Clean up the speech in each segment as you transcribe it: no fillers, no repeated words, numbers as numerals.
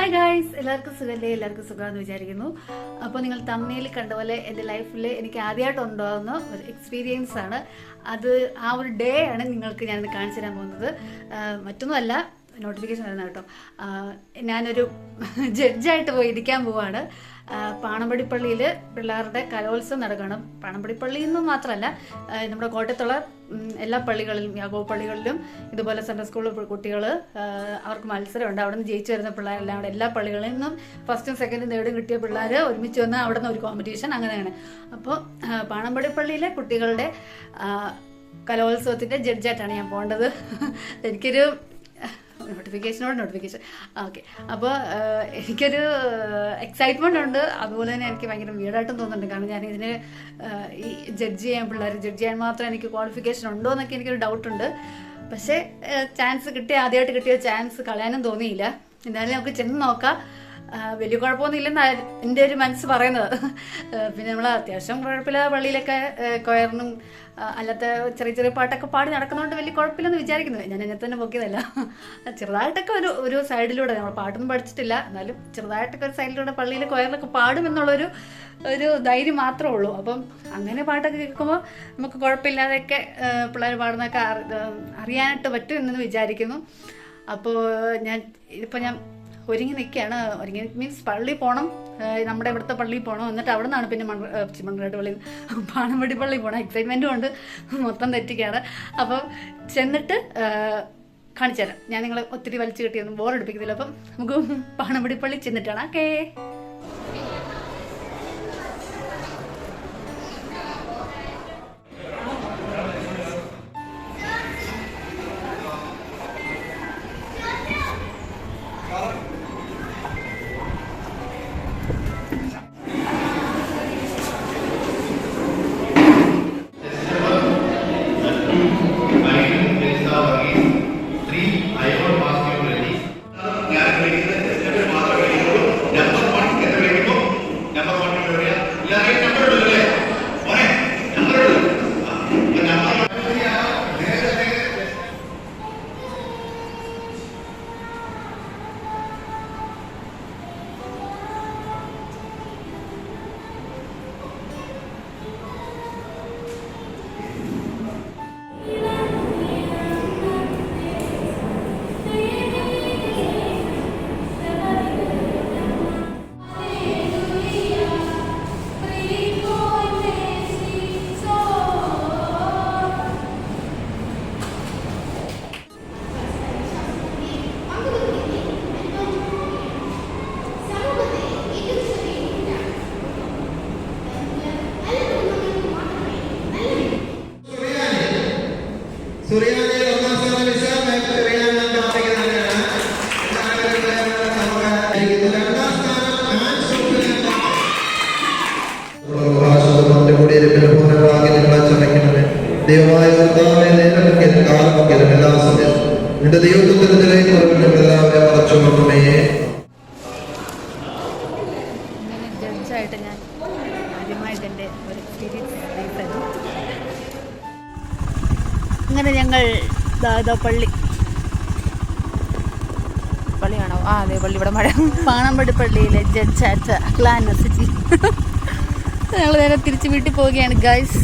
Hi guys, എല്ലാവർക്കും സുഖമല്ലേ? എല്ലാവർക്കും സുഖമാണെന്ന് വിചാരിക്കുന്നു. അപ്പോൾ നിങ്ങൾ തമ്മിൽ കണ്ട പോലെ എൻ്റെ ലൈഫിൽ എനിക്ക് ആദ്യമായിട്ട് ഉണ്ടാകുന്ന ഒരു എക്സ്പീരിയൻസ് ആണ് അത്. ആ ഒരു ഡേ ആണ് നിങ്ങൾക്ക് ഞാനിത് കാണിച്ചു തരാൻ പോകുന്നത്. മറ്റൊന്നുമല്ല, നോട്ടിഫിക്കേഷൻ വരുന്നത് കേട്ടോ. ഞാനൊരു ജഡ്ജായിട്ട് പോയി ഇരിക്കാൻ പോവാണ്. പാണമ്പടിപ്പള്ളിയിൽ പിള്ളേരുടെ കലോത്സവം നടക്കണം. പാണമ്പടിപ്പള്ളിയിൽ നിന്നും മാത്രമല്ല, നമ്മുടെ കോട്ടയത്തുള്ള എല്ലാ പള്ളികളിലും, യാക്കോബ് പള്ളികളിലും ഇതുപോലെ സെൻട്രൽ സ്കൂൾ കുട്ടികൾ അവർക്ക് മത്സരമുണ്ട്. അവിടെ നിന്ന് ജയിച്ചു വരുന്ന പിള്ളേരെല്ലാം അവിടെ എല്ലാ പള്ളികളിൽ നിന്നും ഫസ്റ്റും സെക്കൻഡും തേർഡും കിട്ടിയ പിള്ളേർ ഒരുമിച്ച് വന്ന് അവിടെ നിന്ന് ഒരു കോമ്പറ്റീഷൻ അങ്ങനെയാണ്. അപ്പോൾ പാണമ്പടിപ്പള്ളിയിലെ കുട്ടികളുടെ കലോത്സവത്തിൻ്റെ ജഡ്ജായിട്ടാണ് ഞാൻ പോകേണ്ടത്. എനിക്കൊരു നോട്ടിഫിക്കേഷൻ ഓക്കെ. അപ്പോൾ എനിക്കൊരു എക്സൈറ്റ്മെൻ്റ് ഉണ്ട്, അതുപോലെ തന്നെ എനിക്ക് ഭയങ്കര വീടായിട്ടും തോന്നുന്നുണ്ട്. കാരണം ഞാൻ ഇതിന് ഈ ജഡ്ജ് ചെയ്യാൻ മാത്രം എനിക്ക് ക്വാളിഫിക്കേഷൻ ഉണ്ടോ എന്നൊക്കെ എനിക്കൊരു ഡൗട്ടുണ്ട്. പക്ഷേ ആദ്യമായിട്ട് കിട്ടിയ ചാൻസ് കളയാനും തോന്നിയില്ല. എന്തായാലും നമുക്ക് ചെന്ന് നോക്കാം. വലിയ കുഴപ്പമൊന്നും ഇല്ലെന്നാണ് എൻ്റെ ഒരു മനസ്സ് പറയുന്നത്. പിന്നെ നമ്മൾ അത്യാവശ്യം കുഴപ്പമില്ലാതെ പള്ളിയിലൊക്കെ കൊയറിനും അല്ലാത്ത ചെറിയ ചെറിയ പാട്ടൊക്കെ പാടി നടക്കുന്നതുകൊണ്ട് വലിയ കുഴപ്പമില്ലെന്ന് വിചാരിക്കുന്നു. ഞാൻ എന്നെ തന്നെ നോക്കിയതല്ല, ചെറുതായിട്ടൊക്കെ ഒരു സൈഡിലൂടെ, നമ്മൾ പാട്ടൊന്നും പഠിച്ചിട്ടില്ല, എന്നാലും ചെറുതായിട്ടൊക്കെ ഒരു സൈഡിലൂടെ പള്ളിയിൽ കൊയറിലൊക്കെ പാടുമെന്നുള്ളൊരു ധൈര്യം മാത്രമേ ഉള്ളൂ. അപ്പം അങ്ങനെ പാട്ടൊക്കെ കേൾക്കുമ്പോൾ നമുക്ക് കുഴപ്പമില്ലാതെയൊക്കെ പിള്ളേർ പാടുന്നതൊക്കെ അറിയാനായിട്ട് പറ്റും എന്ന് വിചാരിക്കുന്നു. അപ്പോൾ ഞാൻ ഒരുങ്ങി നിൽക്കുകയാണ്. ഒരുങ്ങി മീൻസ് പള്ളിയിൽ പോകണം, നമ്മുടെ ഇവിടുത്തെ പള്ളിയിൽ പോകണം. എന്നിട്ട് അവിടെ നിന്നാണ് പിന്നെ മണ്ണാട്ട് പള്ളി, പാണമ്പടി പള്ളിയിൽ പോകണം. എക്സൈറ്റ്മെൻറ്റും കൊണ്ട് മൊത്തം തെറ്റിക്കുകയാണ്. അപ്പം ചെന്നിട്ട് കാണിച്ചു തരാം. ഞാൻ നിങ്ങളെ ഒത്തിരി വലിച്ചു കിട്ടിയൊന്നും ബോറടിപ്പിക്കുന്നില്ല. അപ്പം നമുക്ക് പാണമ്പടി പള്ളി ചെന്നിട്ടാണ്. ഓക്കേ. ദൈവമായ എല്ലാ സമയത്തും നിന്റെ ദൈവത്വത്തിലേക്ക് എല്ലാവരെയും മറച്ചുകൊണ്ടുമേ. ഇങ്ങനെ ജഡ്ജായിട്ട് ഞാൻ ആദ്യമായിട്ട് എൻ്റെ ഒരു എക്സ്പീരിയൻസ് ആയിരുന്നു. അങ്ങനെ ഞങ്ങൾ പള്ളിയാണോ? അതെ, പള്ളി. ഇവിടെ മഴ. പാണമ്പടി പള്ളിയിലെ ജഡ്ജായിട്ട് ക്ലാൻ നസിറ്റി. ഞങ്ങൾ നേരെ തിരിച്ച് വീട്ടിൽ പോവുകയാണ് ഗൈസ്.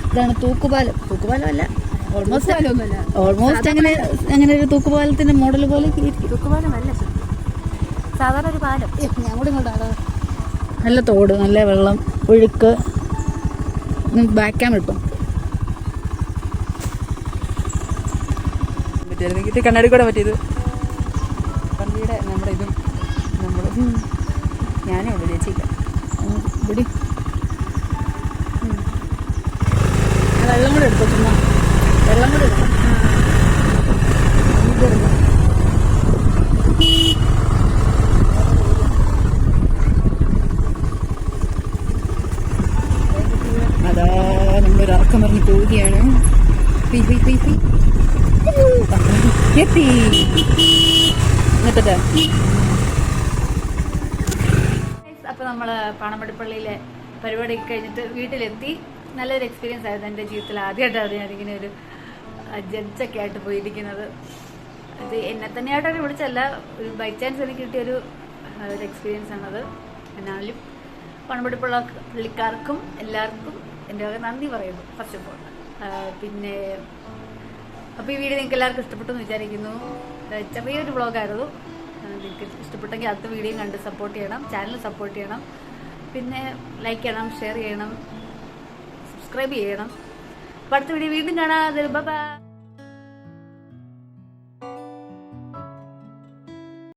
ഇതാണ് തൂക്കുപാലമല്ല, ഓൾമോസ്റ്റ് അങ്ങനെ ഒരു തൂക്കുപാലത്തിന്റെ മോഡൽ പോലെ. തൂക്കുപാലമല്ല, സാധാരണ ഒരു പാലം. ഞാൻ കൂടെ ഇങ്ങോട്ടാണ്. നല്ല തോട്, നല്ല വെള്ളം, ഒഴുക്ക്. ബാക്ക് ക്യാമറ ഇപ്പം കണ്ണാടി കൂടെ പറ്റിയത് പള്ളിയുടെ നമ്മുടെ ഇതും ഞാനേ ഉള്ളൂ ചേച്ചിയില്ല. ഇവിടെ വെള്ളം കൂടെ എടുത്തു, ചുമ്മാ വെള്ളം കൂടെ എടുക്കും. അതാ നമ്മളൊരിറക്കം പറഞ്ഞ് പോവുകയാണ്. അപ്പോൾ നമ്മൾ പാണമ്പടിപ്പള്ളിയിലെ പരിപാടി കഴിഞ്ഞിട്ട് വീട്ടിലെത്തി. നല്ലൊരു എക്സ്പീരിയൻസ് ആയിരുന്നു. എൻ്റെ ജീവിതത്തിൽ ആദ്യമായിട്ടാണ് ഞാനിങ്ങനെ ഒരു ജഡ്ജൊക്കെ ആയിട്ട് പോയിരിക്കുന്നത്. ഇത് എന്നെ തന്നെയായിട്ടൊരു വിളിച്ചല്ല, ഒരു ബൈ ചാൻസ് എനിക്ക് കിട്ടിയൊരു എക്സ്പീരിയൻസ് ആണത്. എന്നാലും പണപിടിപ്പുള്ള പുള്ളിക്കാർക്കും എല്ലാവർക്കും എൻ്റെ വക നന്ദി പറയുന്നു ഫസ്റ്റ് ഓഫ് ഓൾ. പിന്നെ അപ്പോൾ ഈ വീഡിയോ നിങ്ങൾക്ക് എല്ലാവർക്കും ഇഷ്ടപ്പെട്ടു എന്ന് വിചാരിക്കുന്നു. ചെറിയൊരു വ്ളോഗായിരുന്നു. നിങ്ങൾക്ക് ഇഷ്ടപ്പെട്ടെങ്കിൽ അടുത്ത വീഡിയോയും കണ്ട് സപ്പോർട്ട് ചെയ്യണം, ചാനൽ സപ്പോർട്ട് ചെയ്യണം, പിന്നെ ലൈക്ക് ചെയ്യണം, ഷെയർ ചെയ്യണം, സബ്സ്ക്രൈബ് ചെയ്യണം. അപ്പോൾ അടുത്ത വീഡിയോ വീണ്ടും കാണാം. ബൈ.